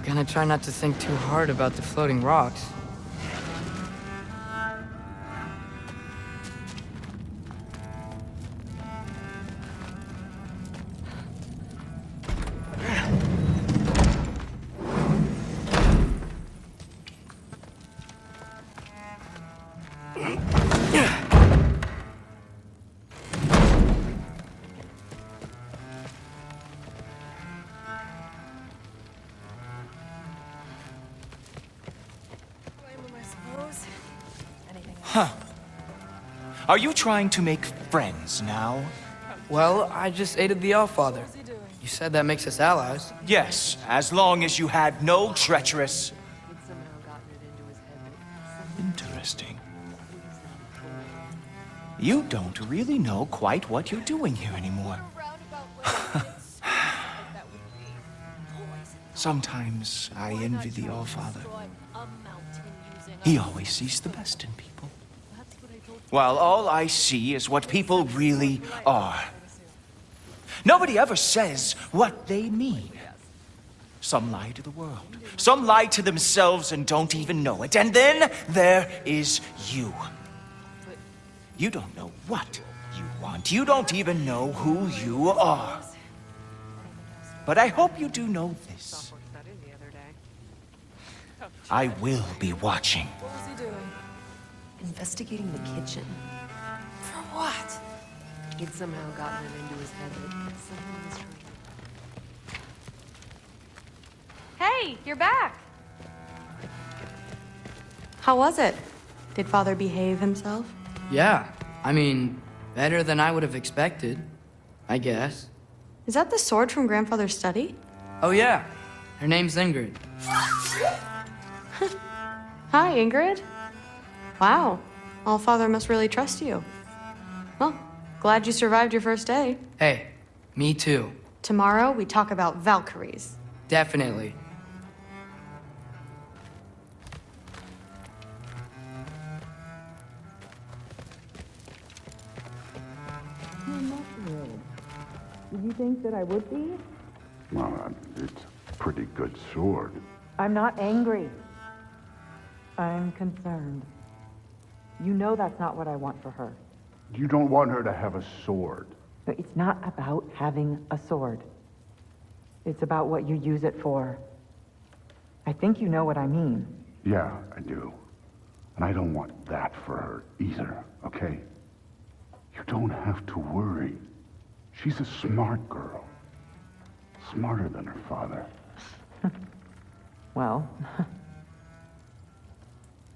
Gonna try not to think too hard about the floating rocks. Huh. Are you trying to make friends now? Well, I just aided the Allfather. You said that makes us allies. Yes, as long as you had no treacherous... Interesting. You don't really know quite what you're doing here anymore. Sometimes I envy the Allfather. He always sees the best in people, while all I see is what people really are. Nobody ever says what they mean. Some lie to the world. Some lie to themselves and don't even know it. And then there is you. You don't know what you want. You don't even know who you are. But I hope you do know this. I will be watching. What was he doing? Investigating the kitchen. For what? He'd somehow gotten it into his head that someone was trying to... Hey, you're back. How was it? Did Father behave himself? Yeah, I mean, better than I would have expected, I guess. Is that the sword from Grandfather's study? Oh yeah, her name's Ingrid. Hi, Ingrid. Wow, Allfather must really trust you. Well, glad you survived your first day. Hey, me too. Tomorrow, we talk about Valkyries. Definitely. Did you think that I would be? Well, it's a pretty good sword. I'm not angry. I'm concerned. You know that's not what I want for her. You don't want her to have a sword. No, it's not about having a sword. It's about what you use it for. I think you know what I mean. Yeah, I do. And I don't want that for her either, okay? You don't have to worry. She's a smart girl. Smarter than her father. Well,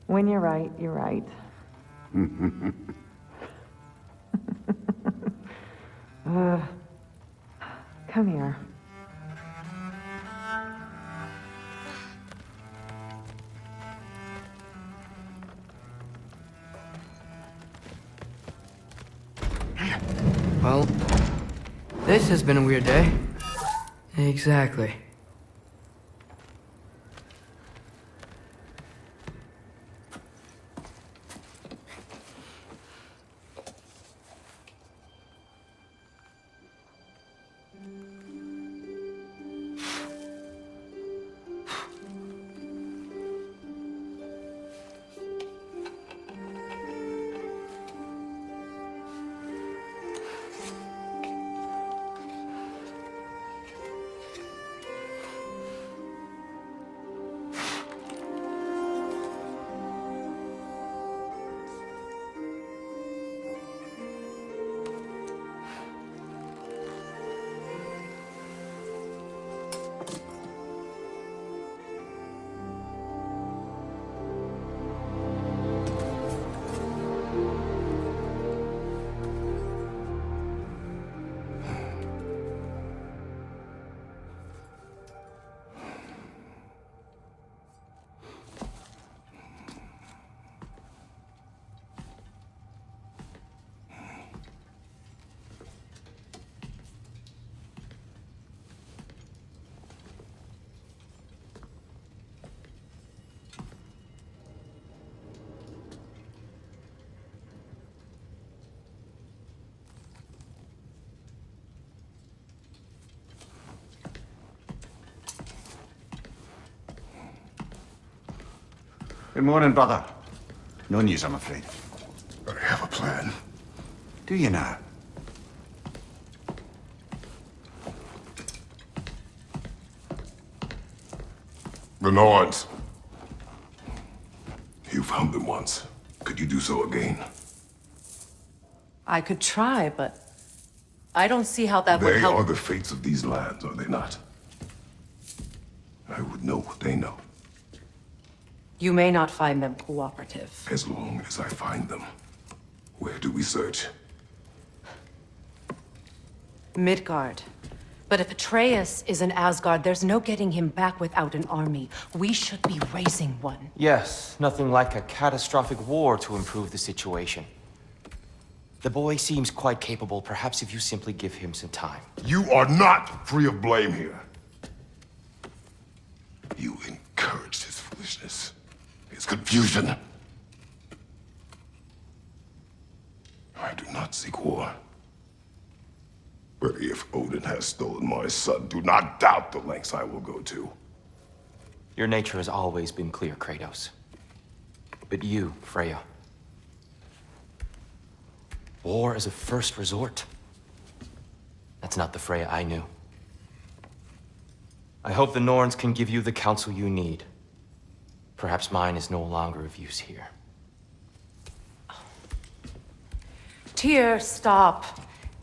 when you're right, you're right. Come here. Well, this has been a weird day. Exactly. Good morning, brother. No news, I'm afraid. I have a plan. Do you now? The Norns. You found them once. Could you do so again? I could try, but I don't see how that would They help. are the fates of these lands, are they not? I would know what they know, You may not find them cooperative. as long as I find them. Where do we search? Midgard. But if Atreus is in Asgard, there's no getting him back without an army. We should be raising one. Yes, nothing like a catastrophic war to improve the situation. The boy seems quite capable. Perhaps if you simply give him some time. You are not free of blame here. You encouraged his foolishness, his confusion. I do not seek war. But if Odin has stolen my son, do not doubt the lengths I will go to. Your nature has always been clear, Kratos. But you, Freya. War as a first resort. That's not the Freya I knew. I hope the Norns can give you the counsel you need. Perhaps mine is no longer of use here. Tyr, stop.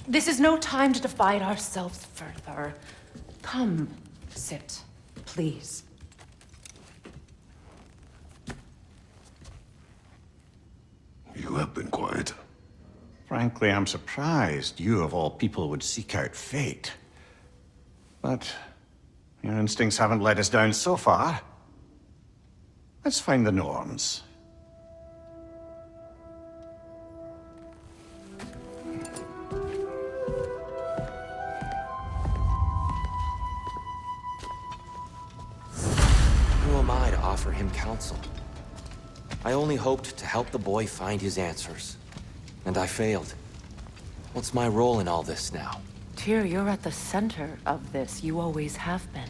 This is no time to divide ourselves further. Come, sit, please. You have been quiet. Frankly, I'm surprised you, of all people, would seek out fate. But your instincts haven't let us down so far. Let's find the Norns. Who am I to offer him counsel? I only hoped to help the boy find his answers. And I failed. What's my role in all this now? Tyr, you're at the center of this. You always have been.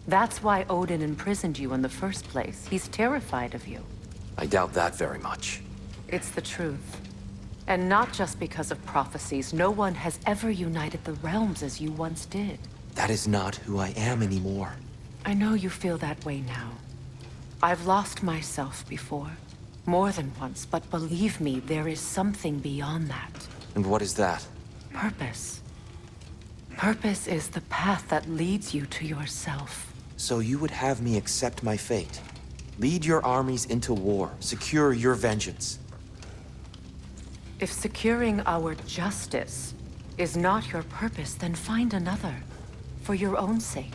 That's why Odin imprisoned you in the first place. He's terrified of you. I doubt that very much. It's the truth. And not just because of prophecies. No one has ever united the realms as you once did. That is not who I am anymore. I know you feel that way now. I've lost myself before. More than once, but believe me, there is something beyond that. And what is that? Purpose. Purpose is the path that leads you to yourself. So you would have me accept my fate? Lead your armies into war, secure your vengeance. If securing our justice is not your purpose, then find another. For your own sake.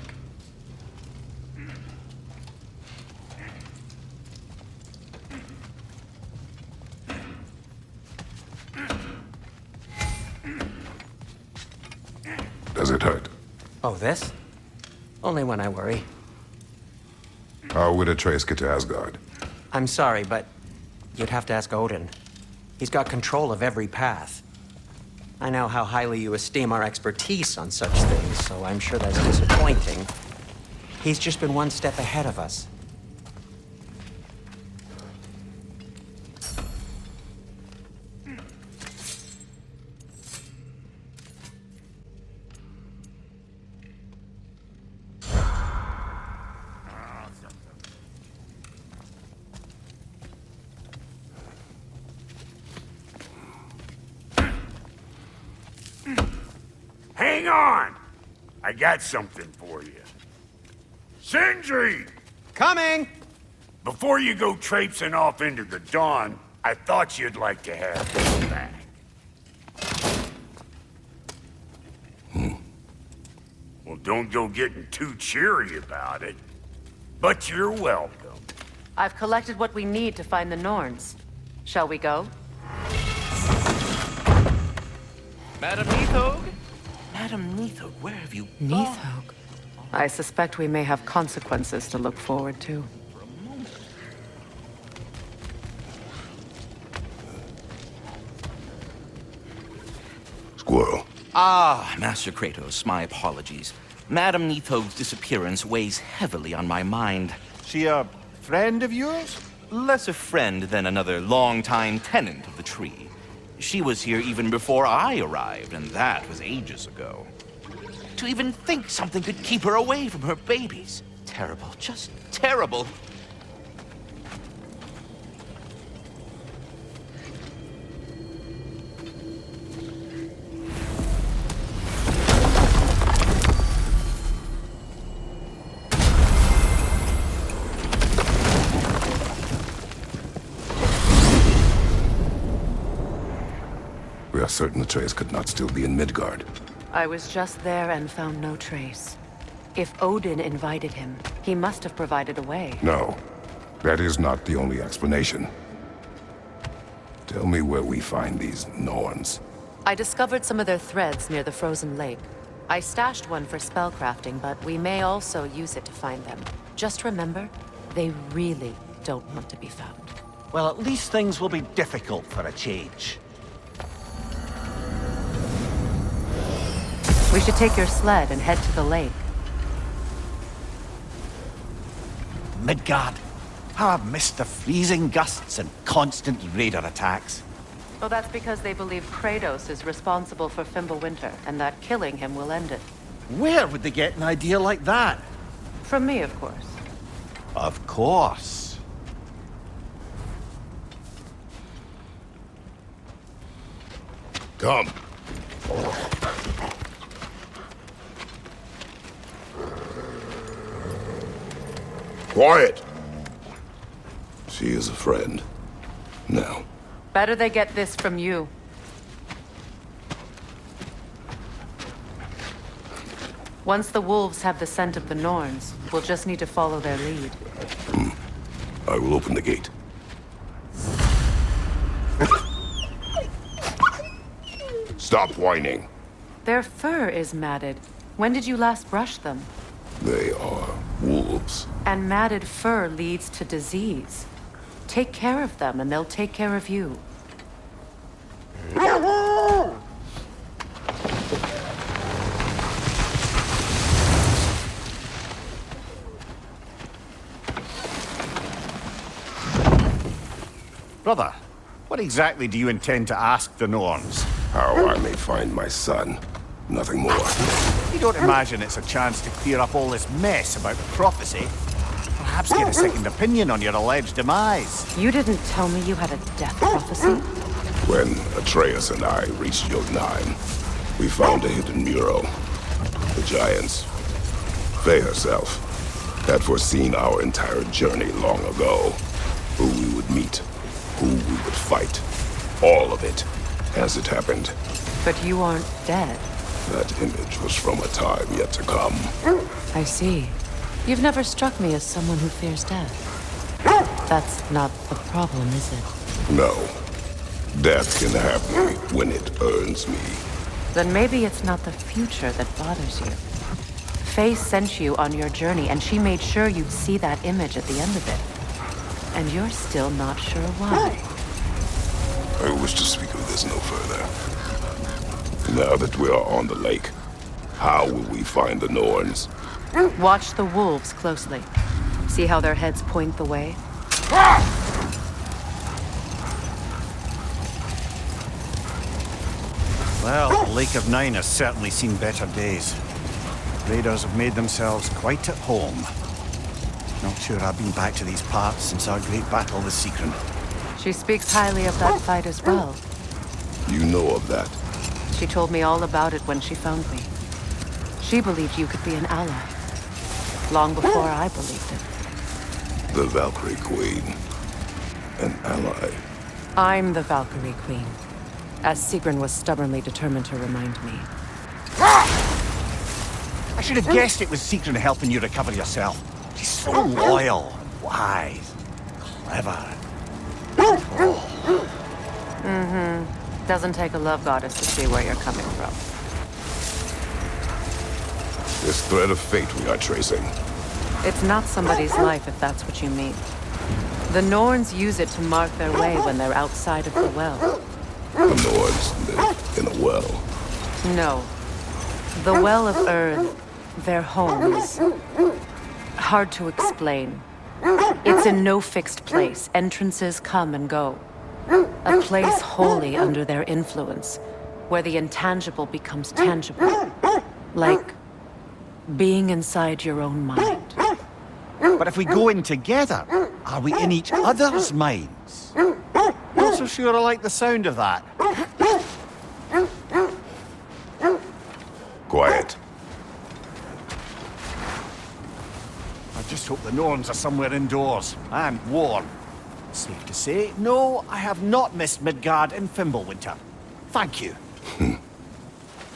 Does it hurt? Oh, this? Only when I worry. How would Atreus get to Asgard? I'm sorry, but you'd have to ask Odin. He's got control of every path. I know how highly you esteem our expertise on such things, so I'm sure that's disappointing. He's just been one step ahead of us. Hang on! I got something for you. Sindri! Coming! Before you go traipsing off into the dawn, I thought you'd like to have this back. Well, don't go getting too cheery about it. But you're welcome. I've collected what we need to find the Norns. Shall we go? Madam Neathog? Madam Neathog, where have you gone? Neathog? I suspect we may have consequences to look forward to. Squirrel. Ah, Master Kratos, my apologies. Madam Neathog's disappearance weighs heavily on my mind. She a friend of yours? less a friend than another longtime tenant of the tree. She was here even before I arrived, and that was ages ago. To even think something could keep her away from her babies. Terrible, just terrible. We are certain Atreus could not still be in Midgard. I was just there and found no trace. If Odin invited him, he must have provided a way. No, that is not the only explanation. Tell me where we find these Norns. I discovered some of their threads near the frozen lake. I stashed one for spellcrafting, but we may also use it to find them. Just remember, they really don't want to be found. Well, at least things will be difficult for a change. We should take your sled and head to the lake. Midgard. How I've missed the freezing gusts and constant raider attacks. Well, that's because they believe Kratos is responsible for Fimbulwinter, and that killing him will end it. Where would they get an idea like that? From me, of course. Of course. Come. Quiet! She is a friend. Now. Better they get this from you. Once the wolves have the scent of the Norns, we'll just need to follow their lead. I will open the gate. Stop whining. Their fur is matted. When did you last brush them? They are wolves. And matted fur leads to disease. Take care of them, and they'll take care of you. Brother, what exactly do you intend to ask the Norns? How I may find my son. Nothing more. You don't imagine it's a chance to clear up all this mess about prophecy? Perhaps get a second opinion on your alleged demise. You didn't tell me you had a death prophecy? When Atreus and I reached Jotunheim, we found a hidden mural. The giants, Faye herself, had foreseen our entire journey long ago. Who we would meet, who we would fight. All of it, as it happened. But you aren't dead. That image was from a time yet to come. I see. You've never struck me as someone who fears death. That's not the problem, is it? No. Death can have me when it earns me. Then maybe it's not the future that bothers you. Faye sent you on your journey, and she made sure you'd see that image at the end of it. And you're still not sure why. I wish to speak of this no further. Now that we are on the lake, how will we find the Norns? Watch the wolves closely. See how their heads point the way? Well, Lake of Nine has certainly seen better days. Raiders have made themselves quite at home. Not sure I've been back to these parts since our great battle with Sigrun. She speaks highly of that fight as well. You know of that? She told me all about it when she found me. She believed you could be an ally. Long before I believed it. The Valkyrie Queen. An ally. I'm the Valkyrie Queen. As Sigrun was stubbornly determined to remind me. I should have guessed it was Sigrun helping you recover yourself. She's so loyal, wise, clever. Doesn't take a love goddess to see where you're coming from. This thread of fate we are tracing. It's not somebody's life, if that's what you mean. The Norns use it to mark their way when they're outside of the well. The Norns live in a well. No. The Well of Earth, their home is hard to explain. It's in no fixed place. Entrances come and go. A place wholly under their influence, where the intangible becomes tangible. Like being inside your own mind. But if we go in together, are we in each other's minds? Not so sure I like the sound of that. Quiet. I just hope the Norns are somewhere indoors and warm. Safe to say, no, I have not missed Midgard in Fimbulwinter. Thank you.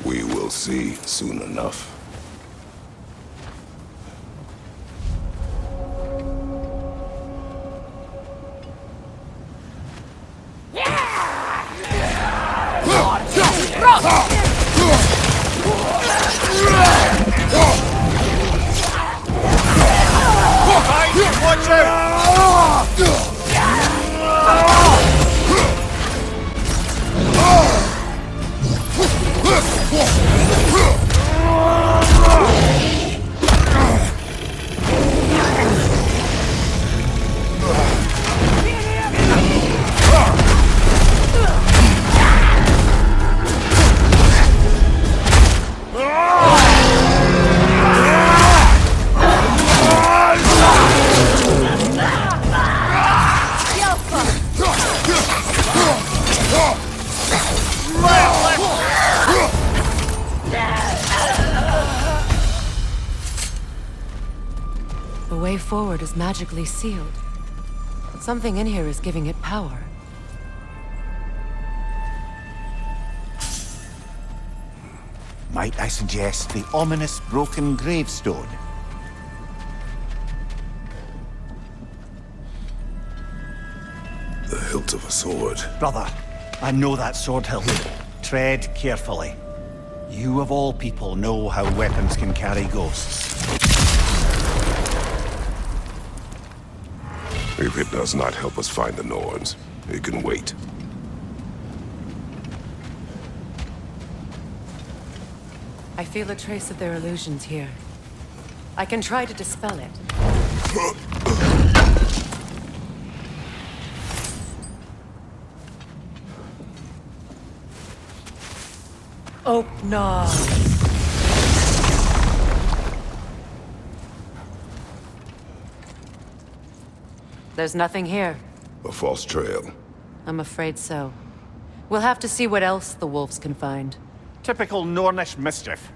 We will see soon enough. Watch out! The way forward is magically sealed. Something in here is giving it power. Might I suggest the ominous broken gravestone? The hilt of a sword. Brother, I know that sword hilt. Tread carefully. You of all people know how weapons can carry ghosts. If it does not help us find the Norns, it can wait. I feel a trace of their illusions here. I can try to dispel it. Oh, no. There's nothing here. A false trail. I'm afraid so. We'll have to see what else the wolves can find. Typical Nornish mischief.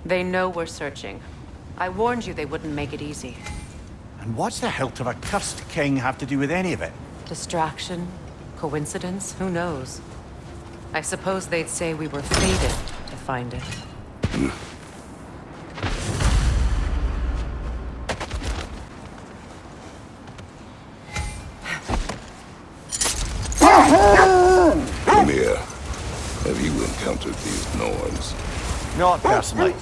They know we're searching. I warned you they wouldn't make it easy. And what's the hilt of a cursed king have to do with any of it? Distraction? Coincidence? Who knows? I suppose they'd say we were fated to find it. Mia, have you encountered these Norns? Not personally.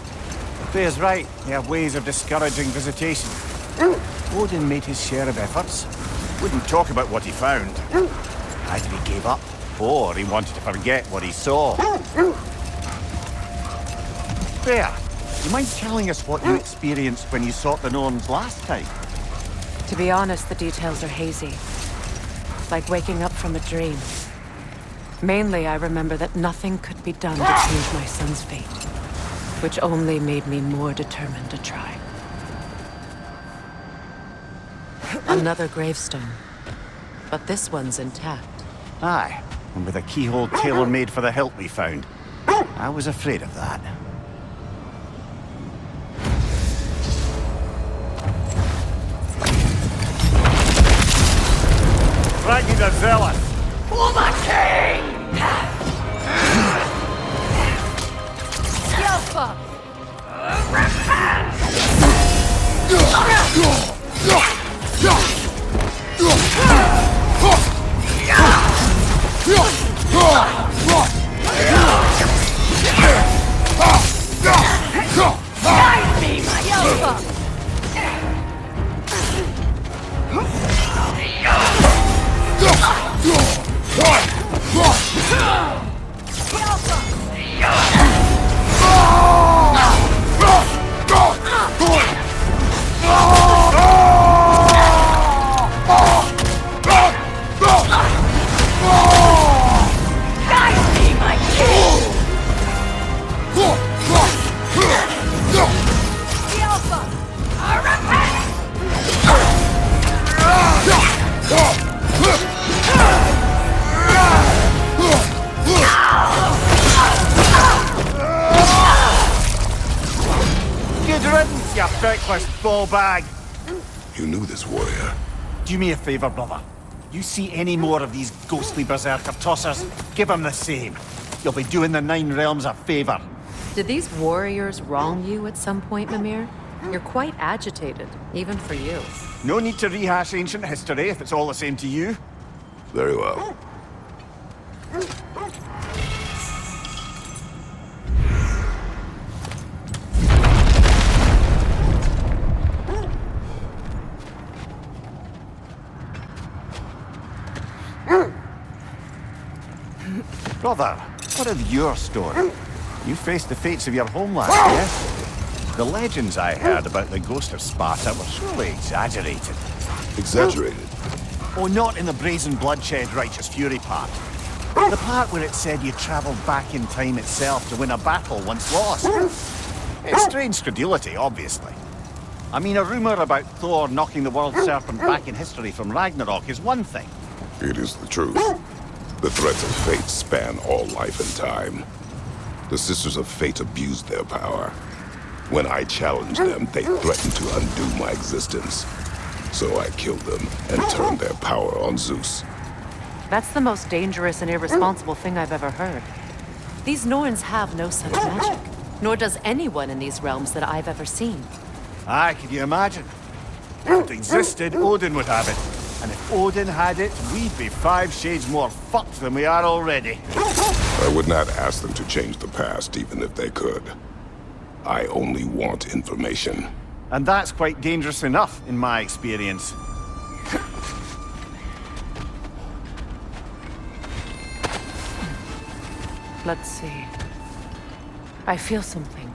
Freya's right. They have ways of discouraging visitation. Odin made his share of efforts. Wouldn't talk about what he found. Either he gave up, or he wanted to forget what he saw. Freya, you mind telling us what you experienced when you sought the Norns last time? To be honest, the details are hazy. Like waking up from a dream. Mainly, I remember that nothing could be done to change my son's fate, which only made me more determined to try. Another gravestone, but this one's intact. Aye, and with a keyhole tailor-made for the hilt we found. I was afraid of that. Ragnar the Zealot! For the king! Yelpa! Guide me, my Yelpa! Yelpa! Good riddance, you feckless ball bag! You knew this warrior. Do me a favor, brother. You see any more of these ghostly berserker tossers, give them the same. You'll be doing the Nine Realms a favor. Did these warriors wrong you at some point, Mimir? You're quite agitated, even for you. No need to rehash ancient history if it's all the same to you. Very well. Brother, what of your story? You faced the fates of your homeland, yes? The legends I heard about the ghost of Sparta were surely exaggerated. Exaggerated? Oh, not in the brazen bloodshed righteous fury part. The part where it said you travelled back in time itself to win a battle once lost. It's strange credulity, obviously. I mean, a rumour about Thor knocking the world serpent back in history from Ragnarok is one thing. It is the truth. The threats of fate span all life and time. The Sisters of Fate abused their power. When I challenged them, they threatened to undo my existence. So I killed them and turned their power on Zeus. That's the most dangerous and irresponsible thing I've ever heard. These Norns have no such magic, nor does anyone in these realms that I've ever seen. Aye, can you imagine? If it existed, Odin would have it. And if Odin had it, we'd be 5 shades more fucked than we are already. I would not ask them to change the past, even if they could. I only want information. And that's quite dangerous enough, in my experience. Let's see. I feel something.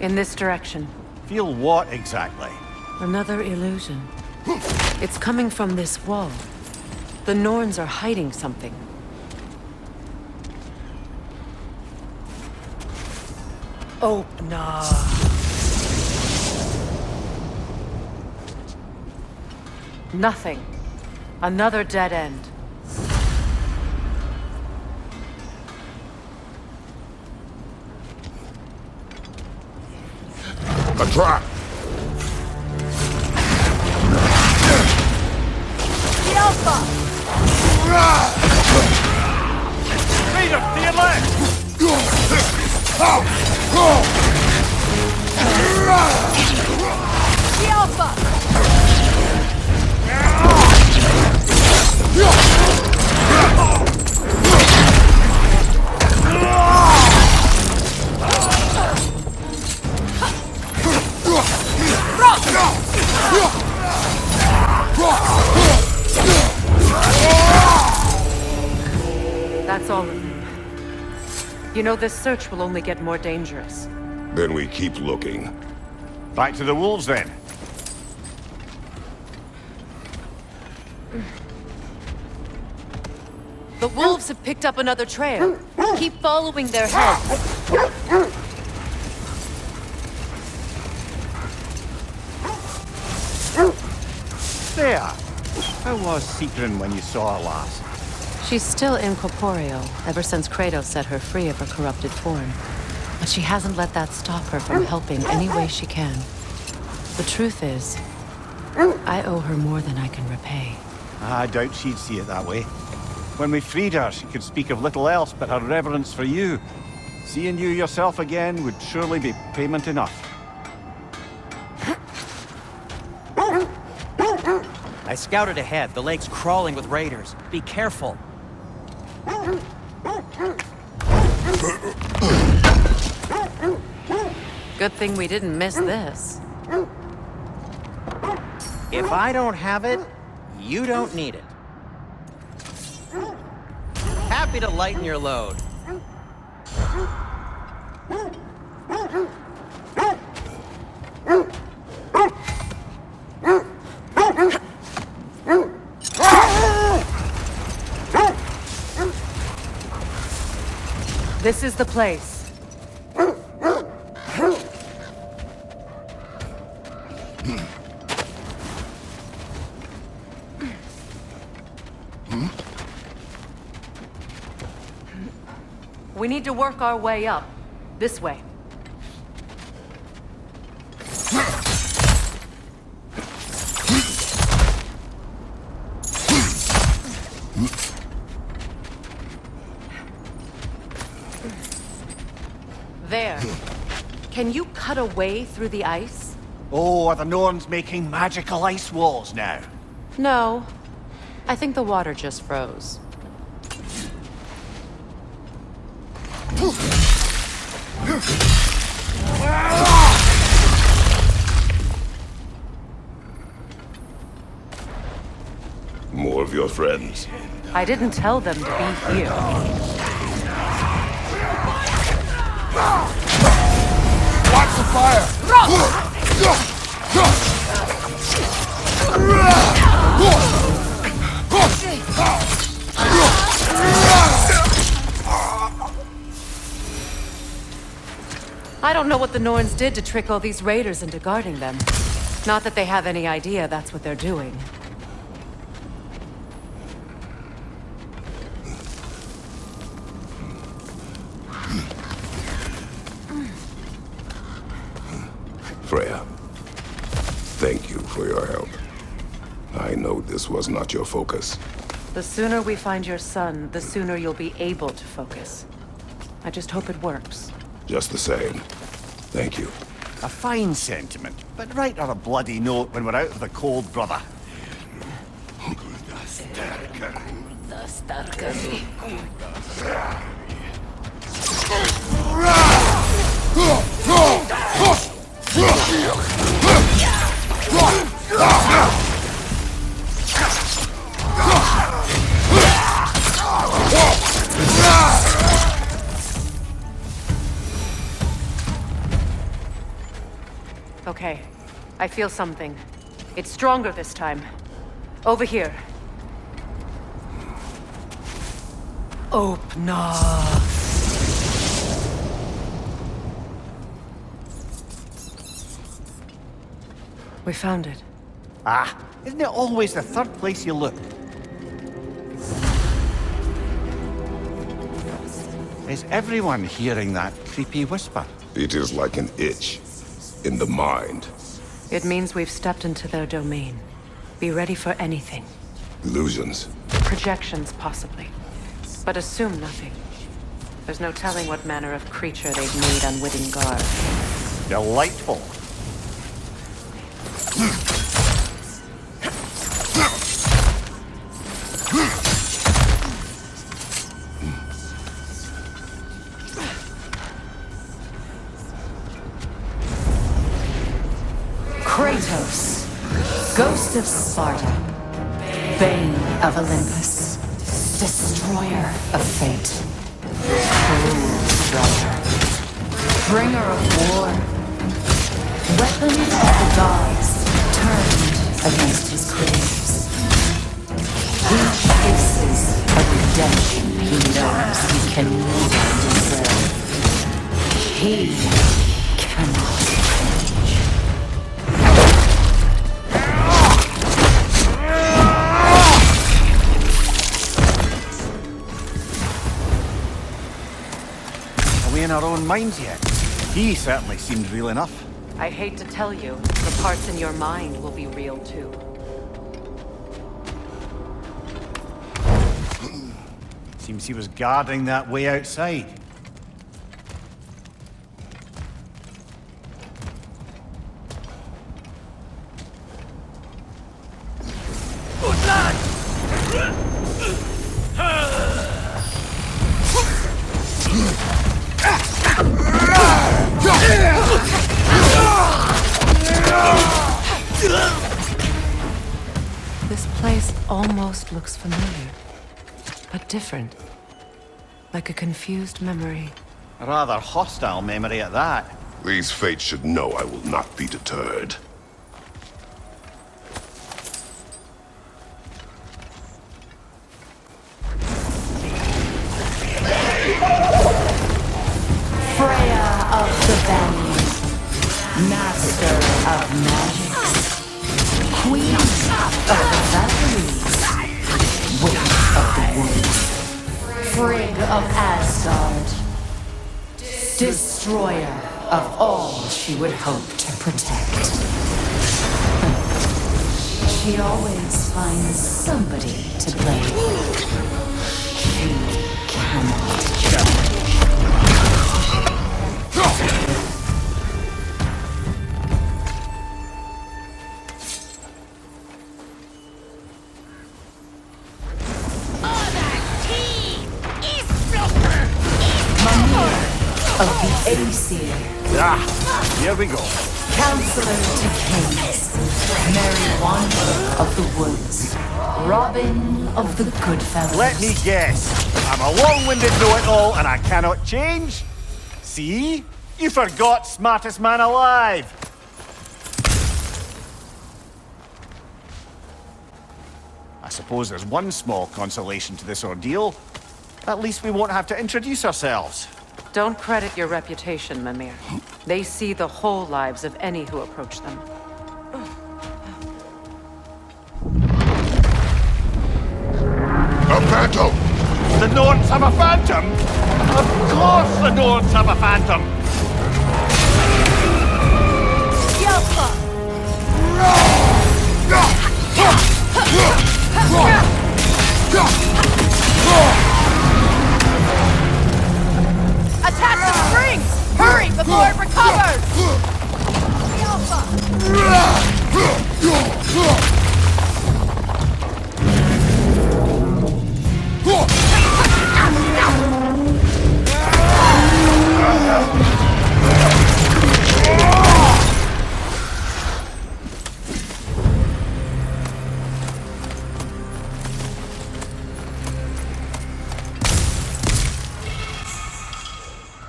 In this direction. Feel what exactly? Another illusion. It's coming from this wall. The Norns are hiding something. Oh, no. Nothing. Another dead end. A trap! The Alpha! Leader, to your left! The Alpha! That's all of them. You know, this search will only get more dangerous. Then we keep looking. Back to the wolves, then. The wolves have picked up another trail. Keep following their heads. There. How was Sigrun when you saw her last? She's still incorporeal, ever since Kratos set her free of her corrupted form. But she hasn't let that stop her from helping any way she can. The truth is, I owe her more than I can repay. I doubt she'd see it that way. When we freed her, she could speak of little else but her reverence for you. Seeing you yourself again would surely be payment enough. I scouted ahead. The lake's crawling with raiders. Be careful. Good thing we didn't miss this. If I don't have it, you don't need it. Happy to lighten your load. This is the place. We need to work our way up. This way. Can you cut a way through the ice? Oh, are the Norns making magical ice walls now? No. I think the water just froze. More of your friends. I didn't tell them to be here. Watch the fire! I don't know what the Norns did to trick all these raiders into guarding them. Not that they have any idea that's what they're doing. Freya, thank you for your help. I know this was not your focus. The sooner we find your son, the sooner you'll be able to focus. I just hope it works. Just the same. Thank you. A fine sentiment, but write her a bloody note when we're out of the cold, brother. Okay. I feel something. It's stronger this time. Over here. Opna. We found it. Ah, isn't it always the third place you look? Is everyone hearing that creepy whisper? It is like an itch in the mind. It means we've stepped into their domain. Be ready for anything. Illusions. Projections, possibly. But assume nothing. There's no telling what manner of creature they've made unwitting guard. Delightful. Kratos, Ghost of Sparta, Bane of Olympus, Destroyer of Fate, Cruel Brother, Bringer of War, Weapon of the Gods turned against his craves. He faces a redemption he knows he can never deserve. He cannot. In our own minds yet? He certainly seemed real enough. I hate to tell you, the parts in your mind will be real too. Seems he was guarding that way outside. This place almost looks familiar, but different. Like a confused memory. A rather hostile memory at that. These fates should know I will not be deterred. Freya of the Valley, Master of Magics, Queen of the Valkyries, Witch of the Woods, Frigg of Asgard, Destroyer of all she would hope to protect. She always finds somebody to blame. She cannot judge. of the Aesir. Ah, here we go. Counselor to kings. Merry wanderer of the woods. Robin of the Goodfellas. Let me guess. I'm a long-winded know-it-all and I cannot change? See? You forgot smartest man alive. I suppose there's one small consolation to this ordeal. At least we won't have to introduce ourselves. Don't credit your reputation, Mimir. They see the whole lives of any who approach them. A phantom! The Norns have a phantom? Of course the Norns have a phantom! Yelpa! Attack the springs! Hurry before it recovers!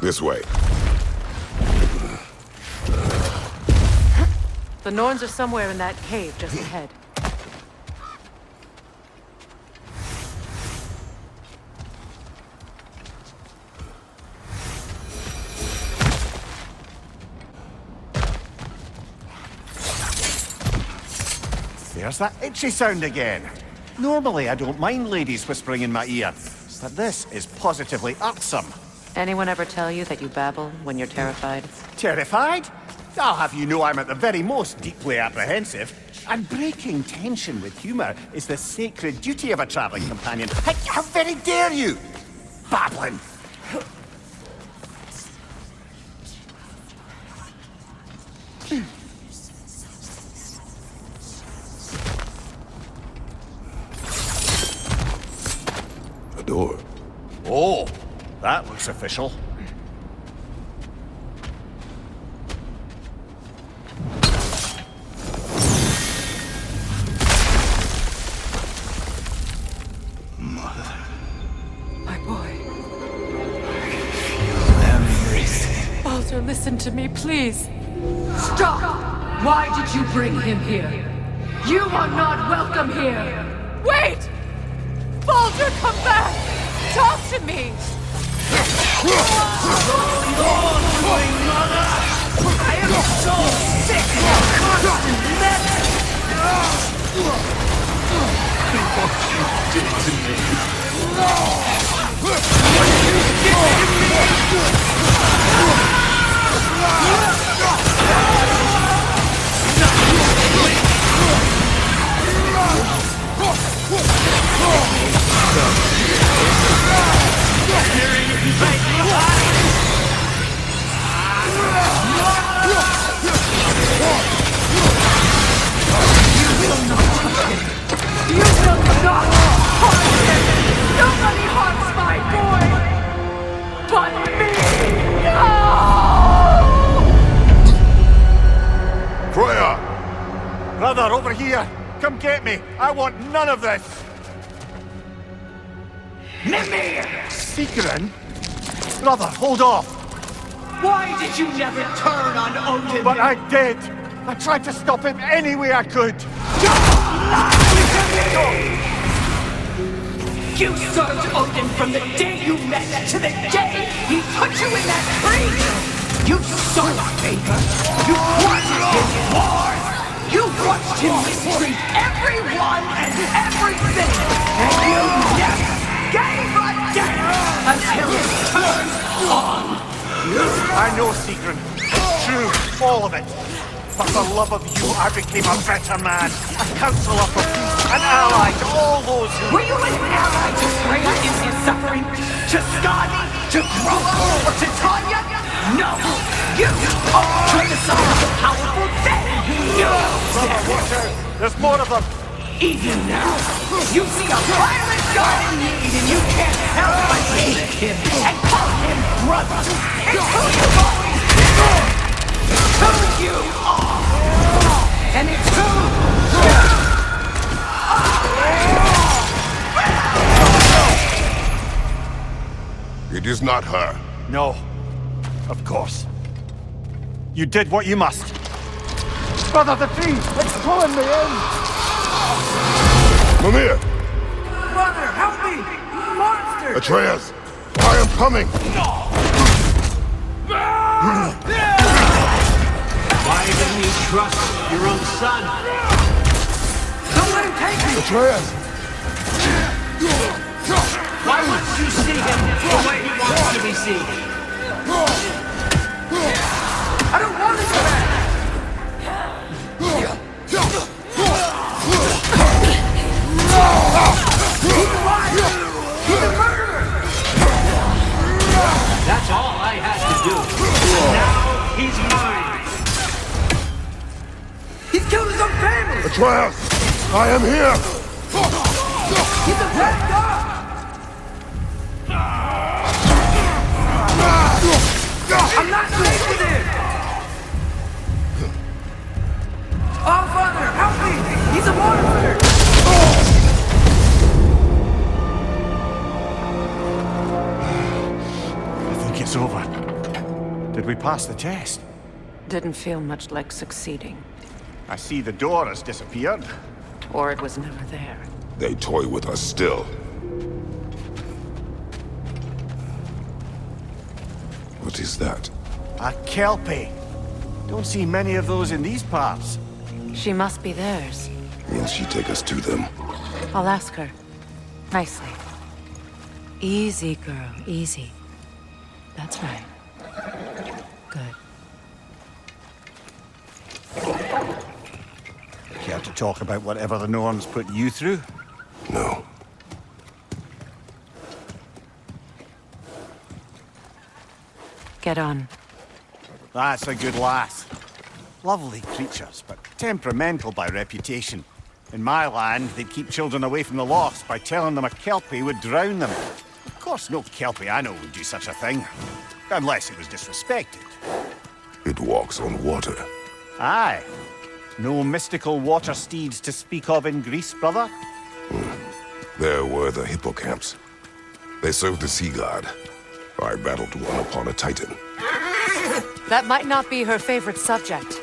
This way. The Norns are somewhere in that cave just ahead. There's that itchy sound again. Normally I don't mind ladies whispering in my ear, but this is positively irksome. Anyone ever tell you that you babble when you're terrified? Terrified? I'll have you know I'm at the very most deeply apprehensive. And breaking tension with humor is the sacred duty of a traveling companion. How very dare you! Babbling! A door. Oh, that looks official. My boy. Everything. Baldur, listen to me, please. Stop! Why did you bring him here? You are not welcome here! Wait! Baldur, come back! Talk to me! I am so sick of constant mess! What you did to me. You will not harm him! Nobody harms my boy! But me! No! Freya! Brother, over here! Come get me! I want none of this! Mimir! Sigrun? Brother, hold off! Why did you never turn on Odin? But I did! I tried to stop him any way I could! You served Odin from the day you met to the day he put you in that tree! You sought favor! You wanted his wars! You watched him mistreat everyone and everything! And you never gave a damn until it turned on! I know, Sigrun. It's true, all of it. But for love of you, I became a better man. A counselor for peace, an ally to all those who... Were you an ally to Freya in his suffering? To Skadi? To Groma? Or to Tanya? No! You criticized the powerful then! You Brother, watch out! There's more of them! Even now, you see a violent god in need and you can't help but hate him and call him brother. It's who you've always been. Who you are. And it's who It is not her. No. Of course. You did what you must. Brother, the tree! It's pulling me in! Mimir! Brother, help me! Monster! Atreus! I am coming! Why didn't you trust your own son? Don't let him take me! Atreus! Why wouldn't you see him the way he wants to be seen? I don't want to go back! He's alive! He's a murderer! That's all I had to do. And now he's mine! He's killed his own family! Atreus! I am here! He's a bad dog! I'm not safe with him! Oh, Father, help me! He's a monster! I think it's over. Did we pass the test? Didn't feel much like succeeding. I see the door has disappeared. Or it was never there. They toy with us still. What is that? A Kelpie. Don't see many of those in these parts. She must be theirs. Will she take us to them? I'll ask her. Nicely. Easy, girl. Easy. That's right. Good. Care to talk about whatever the Norns put you through? No. Get on. That's a good lass. Lovely creatures, but temperamental by reputation. In my land, they'd keep children away from the lost by telling them a Kelpie would drown them. Of course, no Kelpie I know would do such a thing. Unless it was disrespected. It walks on water. Aye. No mystical water steeds to speak of in Greece, brother? There were the hippocamps. They served the sea god. I battled one upon a titan. That might not be her favorite subject.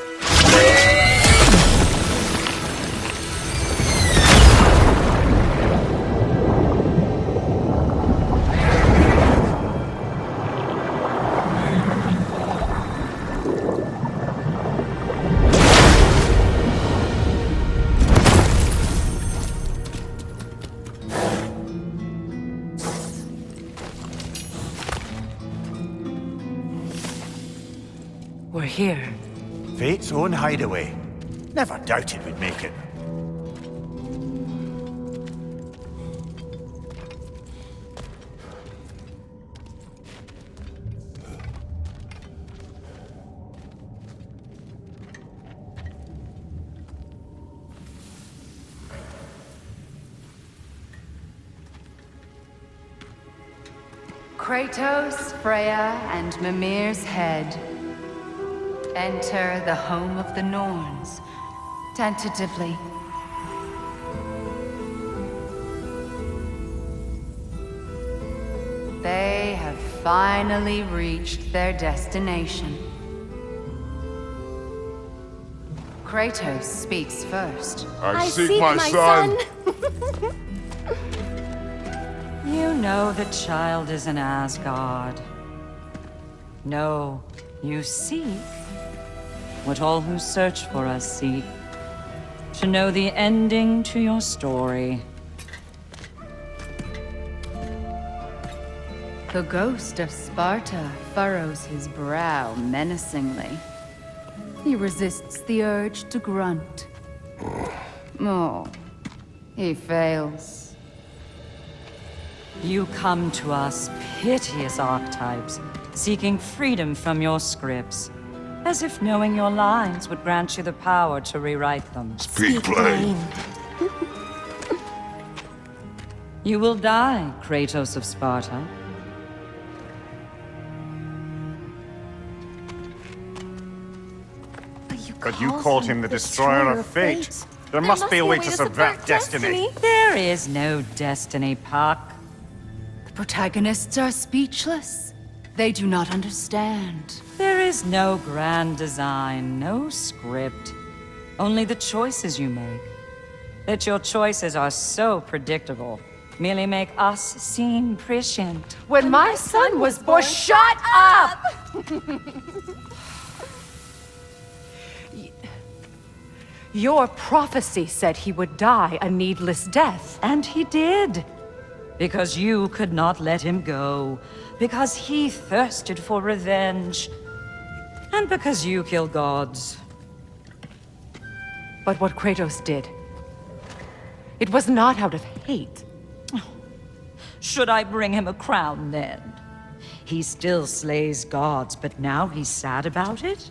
We're here. Fate's own hideaway. Never doubted we'd make it. Kratos, Freya, and Mimir's head. Enter the home of the Norns, tentatively. They have finally reached their destination. Kratos speaks first. I seek my son. You know the child is in Asgard. No, you seek what all who search for us seek. To know the ending to your story. The ghost of Sparta furrows his brow menacingly. He resists the urge to grunt. Oh, he fails. You come to us, piteous archetypes, seeking freedom from your scripts. As if knowing your lines would grant you the power to rewrite them. Speak plain. You will die, Kratos of Sparta. But you called him the destroyer of fate. There must be a way to subvert destiny. There is no destiny, Puck. The protagonists are speechless. They do not understand. There is no grand design, no script. Only the choices you make. That your choices are so predictable merely make us seem prescient. When my son was born, shut up! Your prophecy said he would die a needless death. And he did. Because you could not let him go. Because he thirsted for revenge. And because you kill gods. But what Kratos did, it was not out of hate. Should I bring him a crown then? He still slays gods, but now he's sad about it?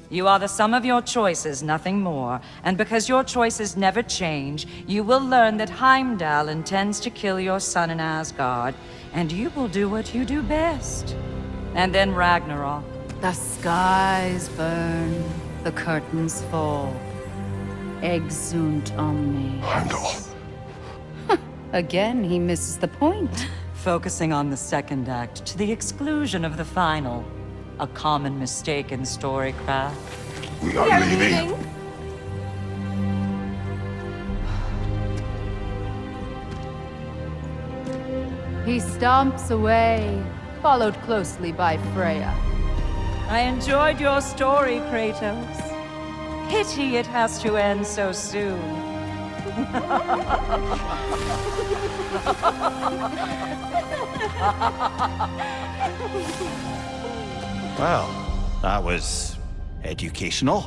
You are the sum of your choices, nothing more. And because your choices never change, you will learn that Heimdall intends to kill your son in Asgard, and you will do what you do best. And then Ragnarok. The skies burn, the curtains fall. Exunt omnes. Heimdall. Again, he misses the point. Focusing on the second act to the exclusion of the final. A common mistake in storycraft. We are leaving. He stomps away, followed closely by Freya. I enjoyed your story, Kratos. Pity it has to end so soon. Well, that was educational.